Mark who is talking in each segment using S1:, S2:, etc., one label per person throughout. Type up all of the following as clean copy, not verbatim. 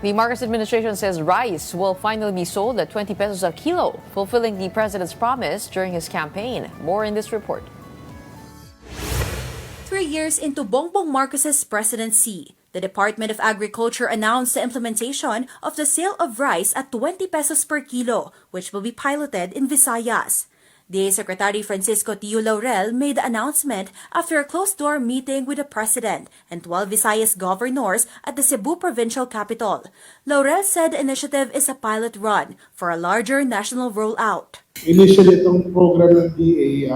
S1: The Marcos administration says rice will finally be sold at 20 pesos a kilo, fulfilling the president's promise during his campaign. More in this report.
S2: 3 years into Bongbong Marcos's presidency, the Department of Agriculture announced the implementation of the sale of rice at 20 pesos per kilo, which will be piloted in Visayas. DA Secretary Francisco Tio Laurel made the announcement after a closed-door meeting with the President and 12 Visayas governors at the Cebu provincial capital. Laurel said the initiative is a pilot run for a larger national rollout.
S3: Initially, itong program ng DA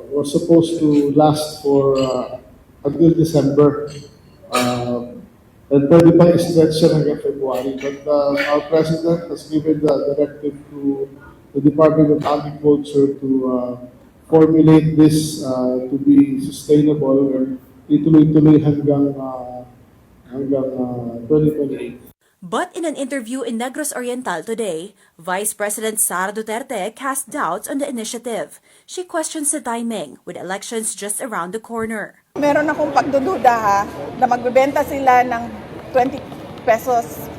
S3: was supposed to last for until December. And pwede pang stretch siya hanggang February. But our President has given the directive to the Department of Agriculture to formulate this to be sustainable and ituloy-tuloy hanggang 2028.
S2: But in an interview in Negros Oriental today, Vice President Sara Duterte cast doubts on the initiative. She questions the timing, with elections just around the corner.
S4: Meron akong pagdududa na magbebenta sila ng 20 pesos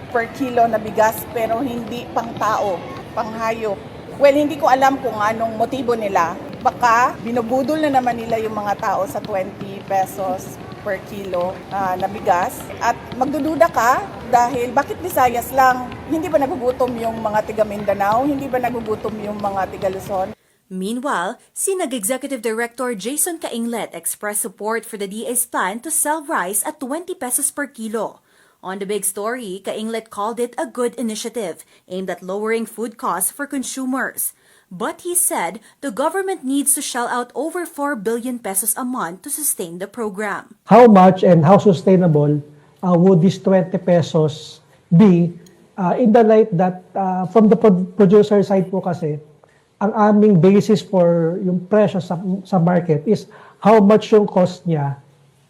S4: per kilo na bigas pero hindi pang tao, pang hayop. Well, hindi ko alam kung anong motibo nila. Baka binubudol na naman nila yung mga tao sa 20 pesos per kilo na bigas. At magdududa ka dahil bakit Visayas lang? Hindi ba nagugutom yung mga tiga Mindanao? Hindi ba nagugutom yung mga tiga Luzon?
S2: Meanwhile, Sinag Executive Director Jason Cainglet expressed support for the DA's plan to sell rice at 20 pesos per kilo. On the big story, Cainglet called it a good initiative aimed at lowering food costs for consumers. But he said the government needs to shell out over 4 billion pesos a month to sustain the program.
S5: How much and how sustainable would this 20 pesos be in the light that from the producer side po kasi, ang aming basis for yung presyo sa market is how much yung cost niya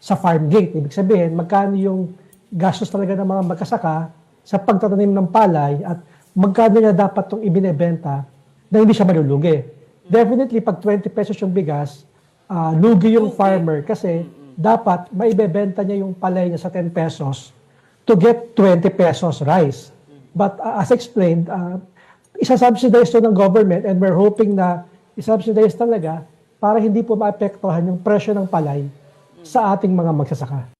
S5: sa farm gate. Ibig sabihin, magkano yung gastos talaga ng mga magkasaka sa pagtatanim ng palay at magkano niya dapat itong ibinebenta na hindi siya malulugi. Definitely, pag 20 pesos yung bigas, lugi yung farmer kasi dapat maibebenta niya yung palay niya sa 10 pesos to get 20 pesos rice. But as explained, isa-subsidize to ng government and we're hoping na isa-subsidize talaga para hindi po maapektuhan yung presyo ng palay sa ating mga magsasaka.